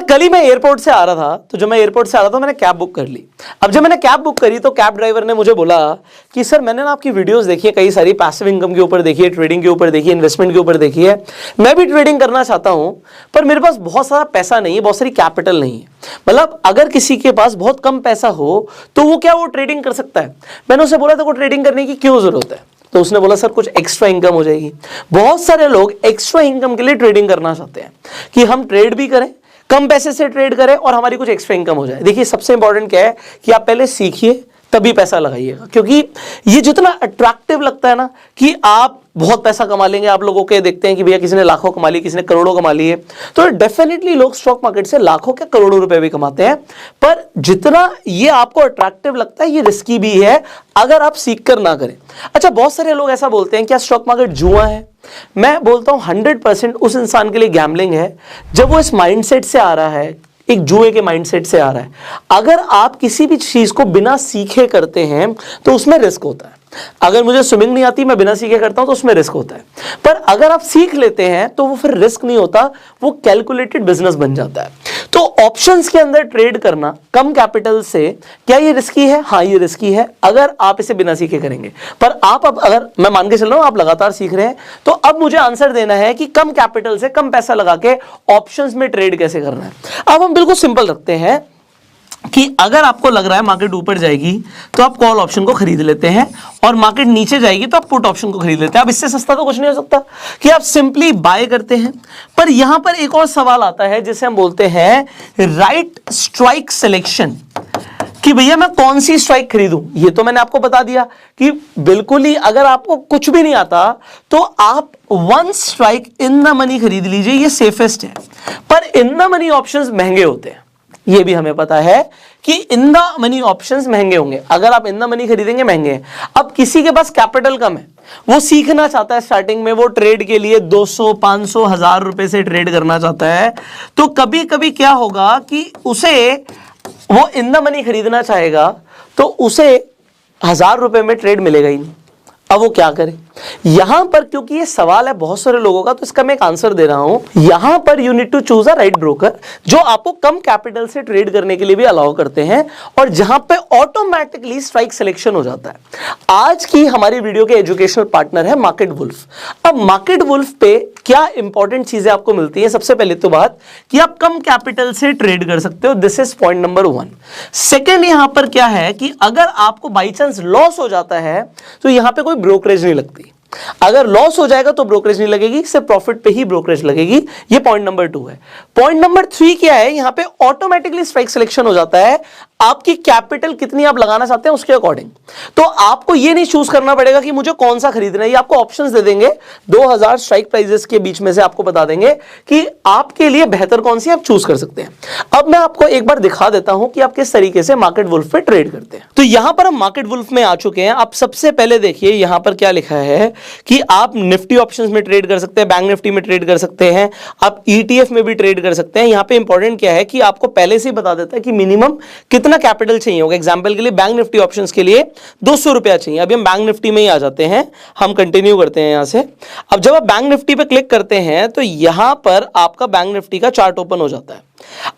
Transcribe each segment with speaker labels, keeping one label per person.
Speaker 1: कल ही मैं एयरपोर्ट से आ रहा था, तो जब मैं एयरपोर्ट से आ रहा था मैंने कैब बुक कर ली। अब जब मैंने कैब बुक करी तो कैब ड्राइवर ने मुझे बोला कि सर मैंने ना आपकी वीडियोस देखी है, कई सारी पैसिव इनकम के ऊपर देखी है, ट्रेडिंग के ऊपर देखी है, इन्वेस्टमेंट के ऊपर देखी है, मैं भी ट्रेडिंग करना चाहता हूं पर मेरे पास बहुत सारा पैसा नहीं है, बहुत सारी कैपिटल नहीं है। मतलब अगर किसी के पास बहुत कम पैसा हो तो वो क्या वो ट्रेडिंग कर सकता है? मैंने उसे बोला था को ट्रेडिंग करने की क्यों जरूरत है? तो उसने बोला सर कुछ एक्स्ट्रा इनकम हो जाएगी। बहुत सारे लोग एक्स्ट्रा इनकम के लिए ट्रेडिंग करना चाहते हैं कि हम ट्रेड भी करें, कम पैसे से ट्रेड करें और हमारी कुछ एक्स्ट्रा इनकम हो जाए। देखिए सबसे इंपॉर्टेंट क्या है कि आप पहले सीखिए तभी पैसा लगाइएगा, क्योंकि ये जितना अट्रैक्टिव लगता है ना कि आप बहुत पैसा कमा लेंगे, आप लोगों के देखते हैं कि भैया किसी ने लाखों कमा ली, किसी ने करोड़ों कमा लिए, तो डेफिनेटली लोग स्टॉक मार्केट से लाखों के करोड़ों रुपए भी कमाते हैं। पर जितना ये आपको अट्रैक्टिव लगता है ये रिस्की भी है अगर आप सीख कर ना करें। अच्छा, बहुत सारे लोग ऐसा बोलते हैं क्या स्टॉक मार्केट जुआ है? मैं बोलता हूं 100% उस इंसान के लिए गैम्बलिंग है जब वो इस माइंडसेट से आ रहा है, एक जुए के माइंडसेट से आ रहा है। अगर आप किसी भी चीज को बिना सीखे करते हैं तो उसमें रिस्क होता है। अगर मुझे स्विमिंग नहीं आती, मैं बिना सीखे करता हूं तो उसमें रिस्क होता है। पर अगर आप सीख लेते हैं तो वो फिर रिस्क नहीं होता, वो कैलकुलेटेड बिजनेस बन जाता है। तो ऑप्शंस के अंदर ट्रेड करना कम कैपिटल से, क्या ये रिस्की है? हाँ ये रिस्की है अगर आप इसे बिना सीखे करेंगे। पर आप अब अगर मैं मान के चल रहा हूं आप लगातार सीख रहे हैं, तो अब मुझे आंसर देना है कि कम कैपिटल से कम पैसा लगा के ऑप्शंस में ट्रेड कैसे करना है। अब हम बिल्कुल सिंपल रखते हैं कि अगर आपको लग रहा है मार्केट ऊपर जाएगी तो आप कॉल ऑप्शन को खरीद लेते हैं और मार्केट नीचे जाएगी तो आप पुट ऑप्शन को खरीद लेते हैं। अब इससे सस्ता तो कुछ नहीं हो सकता कि आप सिंपली बाय करते हैं। पर यहां पर एक और सवाल आता है जिसे हम बोलते हैं राइट स्ट्राइक सिलेक्शन, कि भैया मैं कौन सी स्ट्राइक खरीदूं। ये तो मैंने आपको बता दिया कि बिल्कुल ही अगर आपको कुछ भी नहीं आता तो आप one strike in the money खरीद लीजिए, ये सेफेस्ट है। पर इन द मनी ऑप्शंस महंगे होते हैं, ये भी हमें पता है कि इन द मनी ऑप्शंस महंगे होंगे। अगर आप इन द मनी खरीदेंगे महंगे हैं। अब किसी के पास कैपिटल कम है, वो सीखना चाहता है स्टार्टिंग में, वो ट्रेड के लिए 200, 500, 1000 रुपए से ट्रेड करना चाहता है, तो कभी कभी क्या होगा कि उसे वो इन द मनी खरीदना चाहेगा तो उसे 1000 रुपए में ट्रेड मिलेगा ही नहीं। अब वो क्या करे? यहां पर क्योंकि ये सवाल है बहुत सारे लोगों का, तो इसका मैं एक आंसर दे रहा हूं। यहां पर you need to choose a right broker जो आपको कम कैपिटल से ट्रेड करने के लिए भी अलाउ करते हैं और जहां पे ऑटोमेटिकली स्ट्राइक सिलेक्शन हो जाता है। आज की हमारी वीडियो के एजुकेशनल पार्टनर है मार्केट वुल्फ। अब मार्केट वुल्फ पे क्या इंपॉर्टेंट चीजें आपको मिलती है? सबसे पहले तो बात कि आप कम कैपिटल से ट्रेड कर सकते हो, this is point number 1। Second, यहां पर क्या है कि अगर आपको बाई चांस लॉस हो जाता है तो यहां पे कोई ब्रोकरेज नहीं लगती। अगर लॉस हो जाएगा तो ब्रोकरेज नहीं लगेगी, सिर्फ प्रॉफिट पे ही ब्रोकरेज लगेगी। ये पॉइंट नंबर 2 है। पॉइंट नंबर 3 क्या है? यहां पे ऑटोमेटिकली स्ट्राइक सिलेक्शन हो जाता है, आपकी कैपिटल कितनी आप लगाना चाहते हैं उसके अकॉर्डिंग। तो आपको ये नहीं चूज करना पड़ेगा कि मुझे कौन सा खरीदना है, ये आपको ऑप्शंस दे देंगे। 2000 स्ट्राइक प्राइजेस के बीच में से आपको बता देंगे कि आपके लिए बेहतर कौन सी आप चूज कर सकते हैं। अब मैं आपको एक बार दिखा देता हूं कि आप किस तरीके से मार्केट वुल्फ पे ट्रेड करते हैं। तो यहां पर हम मार्केट वुल्फ में आ चुके हैं। आप सबसे पहले देखिए यहां पर क्या लिखा है कि आप निफ्टी ऑप्शंस में ट्रेड कर सकते हैं, बैंक निफ्टी में ट्रेड कर सकते हैं, आप ETF में भी ट्रेड कर सकते हैं। यहां पे इंपॉर्टेंट क्या है कि आपको पहले से ही बता देता है कि मिनिमम कितना कैपिटल चाहिए होगा। एग्जांपल के लिए बैंक निफ्टी ऑप्शंस के लिए 200 रुपया चाहिए। अभी हम बैंक निफ्टी में ही आ जाते हैं, हम कंटिन्यू करते हैं यहां से। अब जब आप बैंक निफ्टी पे क्लिक करते हैं तो यहां पर आपका बैंक निफ्टी का चार्ट ओपन हो जाता है।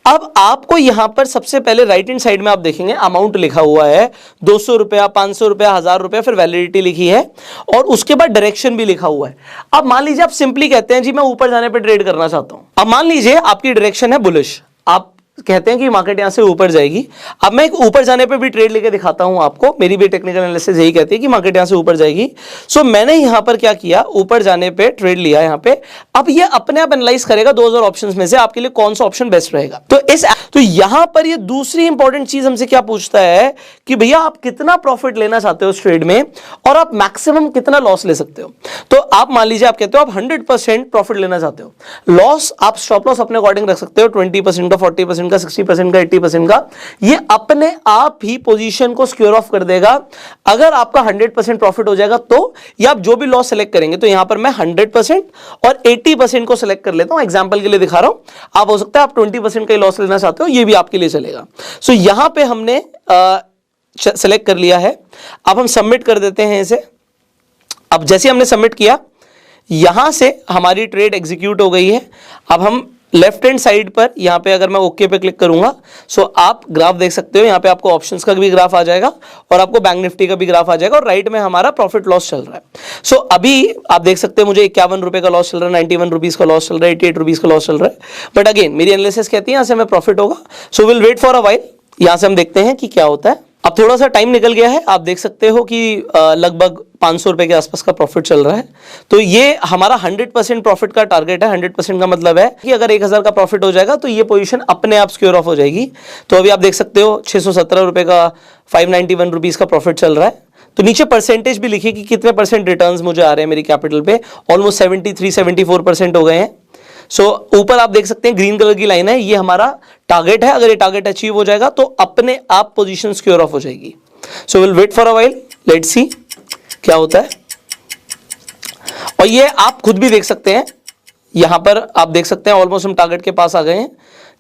Speaker 1: अब आपको यहां पर सबसे पहले राइट हैंड साइड में आप देखेंगे अमाउंट लिखा हुआ है, 200 रुपया, 500 रुपया, 1000 रुपया, फिर वैलिडिटी लिखी है और उसके बाद डायरेक्शन भी लिखा हुआ है। अब मान लीजिए आप सिंपली कहते हैं जी मैं ऊपर जाने पे ट्रेड करना चाहता हूं। अब मान लीजिए आपकी डायरेक्शन है बुलिश, आप कहते हैं कि मार्केट यहां से ऊपर जाएगी। अब मैं एक ऊपर जाने पे भी ट्रेड लेके दिखाता हूं आपको, मेरी भी टेक्निकल एनालिसिस यही कहती है कि मार्केट यहां से ऊपर जाएगी। सो मैंने यहां पर क्या किया, ऊपर जाने पे ट्रेड लिया यहां पे। अब ये अपने आप एनालाइज करेगा 2000 ऑप्शंस में से आपके लिए कौन सा ऑप्शन बेस्ट रहेगा। तो यहां पर ये दूसरी इंपॉर्टेंट चीज हमसे क्या पूछता है कि भैया आप कितना प्रॉफिट लेना चाहते हो उस ट्रेड में और आप मैक्सिमम कितना लॉस ले सकते हो। तो आप मान लीजिए आप कहते हो आप 100% प्रॉफिट लेना चाहते हो, लॉस आप स्टॉप लॉस अपने अकॉर्डिंग रख सकते हो, 20% का, 40% का, 60% का, 80% का। ये अपने आप ही पोजीशन को सिक्योर ऑफ कर देगा। अगर आपका 100% प्रॉफिट हो जाएगा तो, या आप जो भी लॉस सेलेक्ट करेंगे, तो यहां पर मैं 100% और 80% को सेलेक्ट कर लेता हूं, एग्जांपल के लिए दिखा रहा हूं। आप हो सकता है आप 20% का लॉस लेना चाहते हो, ये भी आपके लिए चलेगा। सो यहां पे हमने सेलेक्ट कर लिया है। अब हम सबमिट कर देते हैं इसे। अब जैसे हमने सबमिट किया, यहां से हमारी ट्रेड एग्जीक्यूट हो गई है। अब हम लेफ्ट हैंड साइड पर यहाँ पे अगर मैं ओके पे क्लिक करूंगा सो आप ग्राफ देख सकते हो। यहाँ पे आपको ऑप्शंस का भी ग्राफ आ जाएगा और आपको बैंक निफ्टी का भी ग्राफ आ जाएगा और राइट में हमारा प्रॉफिट लॉस चल रहा है। सो अभी आप देख सकते हैं मुझे 51 रुपए का लॉस चल रहा है, 91 रुपीज का लॉस चल रहा है, 88 रुपीज का लॉस चल रहा है। बट अगेन मेरी एनालिसिस कहती है यहाँ से हमें प्रॉफिट होगा। So will wait for a while, यहाँ से हम देखते हैं कि क्या होता है। अब थोड़ा सा टाइम निकल गया है, आप देख सकते हो कि लगभग 500 रुपए के आसपास का प्रॉफिट चल रहा है। तो ये हमारा 100% प्रॉफिट का टारगेट है। 100% का मतलब है कि अगर 1000 का प्रॉफिट हो जाएगा तो ये पोजीशन अपने आप स्क्योर ऑफ हो जाएगी। तो अभी आप देख सकते हो 617 रुपए का 591 रुपीज का प्रॉफिट चल रहा है। तो नीचे परसेंटेज भी लिखिए कि कितने परसेंट रिटर्न्स मुझे आ रहे हैं मेरी कैपिटल पे। ऑलमोस्ट 73-74% हो गए हैं। सो ऊपर आप देख सकते हैं ग्रीन कलर की लाइन है, ये हमारा टारगेट है। अगर ये टारगेट अचीव हो जाएगा तो अपने आप पोजीशन सिक्योर ऑफ हो जाएगी। So will wait for a while, let's see क्या होता है। और ये आप खुद भी देख सकते हैं, यहां पर आप देख सकते हैं ऑलमोस्ट हम टारगेट के पास आ गए हैं।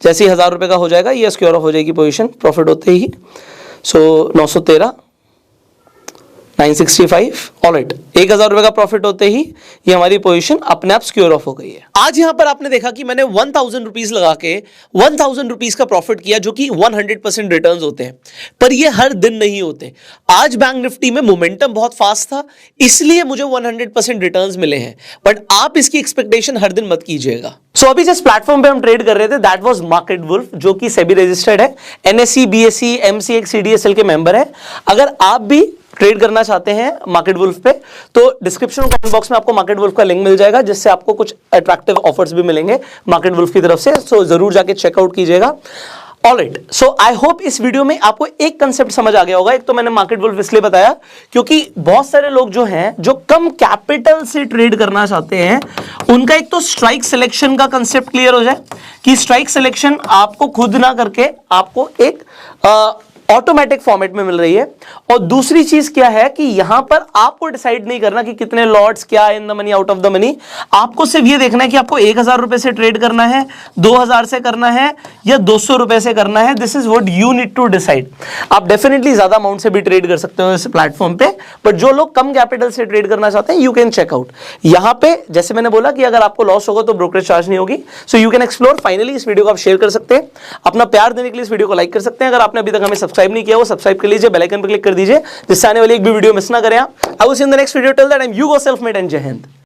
Speaker 1: जैसे ही 1000 रुपए का हो जाएगा ये सिक्योर ऑफ हो जाएगी पोजीशन प्रॉफिट होते ही। सो 913, 965, ऑलराइट, 1000 रुपए का प्रॉफिट होते ही ये हमारी पोजीशन अपने आप सिक्योर ऑफ हो गई है। आज यहां पर आपने देखा कि मैंने 1000 रुपीज लगा के 1000 रुपीज का प्रॉफिट किया, जो कि 100% रिटर्न्स होते हैं। पर ये हर दिन नहीं होते। आज बैंक निफ्टी में मोमेंटम बहुत फास्ट था, इसलिए मुझे 100% रिटर्न्स मिले हैं। बट आप इसकी एक्सपेक्टेशन हर दिन मत कीजिएगा। सो अभी जिस प्लेटफॉर्म पे हम ट्रेड कर रहे थे दैट वाज मार्केट वुल्फ, जो कि सेबी रजिस्टर्ड है, एनएसई, बीएसई, एमसीएक्स, सीडीएसएल के मेंबर है। अगर आप भी ट्रेड करना चाहते हैं मार्केट वुल्फ पे तो डिस्क्रिप्शन कमेंट बॉक्स में आपको मार्केट वुल्फ का लिंक मिल जाएगा, जिससे आपको कुछ अट्रैक्टिव ऑफर्स भी मिलेंगे मार्केट वुल्फ की तरफ से। सो जरूर जाके चेकआउट कीजिएगा। ऑलराइट, सो आई होप इस वीडियो में आपको एक कंसेप्ट समझ आ गया होगा। एक तो मैंने मार्केट वुल्फ इसलिए बताया क्योंकि बहुत सारे लोग जो हैं जो कम कैपिटल से ट्रेड करना चाहते हैं, उनका एक तो स्ट्राइक सिलेक्शन का कंसेप्ट क्लियर हो जाए कि स्ट्राइक सिलेक्शन आपको खुद ना करके आपको एक ऑटोमेटिक फॉर्मेट में मिल रही है। और दूसरी चीज क्या है कि यहां पर आपको डिसाइड नहीं करना कि कितने लॉट्स, क्या in the money, out of the money. आपको सिर्फ ये देखना है कि आपको 1000 रुपए से ट्रेड करना है, 2000 से करना है या 200 रुपए से करना है। This is what you need to decide. आप डेफिनेटली ज्यादा अमाउंट से भी ट्रेड कर सकते हो इस प्लेटफॉर्म पे, बट जो लोग कम कैपिटल से ट्रेड करना चाहते हैं यू कैन चेकआउट। यहां पे जैसे मैंने बोला कि अगर आपको लॉस होगा तो ब्रोकरेज चार्ज नहीं होगी। So you can explore. Finally इस वीडियो को आप शेयर कर सकते हैं, अपना प्यार देने के लिए इस वीडियो को लाइक कर सकते हैं। अगर आपने अभी तक हमें सब्सक्राइब नहीं किया वो सब्सक्राइब कर लीजिए, बेल आइकन पर क्लिक कर दीजिए, जिससे आने वाली एक भी वीडियो मिस ना करें आप। I will see you in the next video. Till that I am Hugo self made and जय हिंद।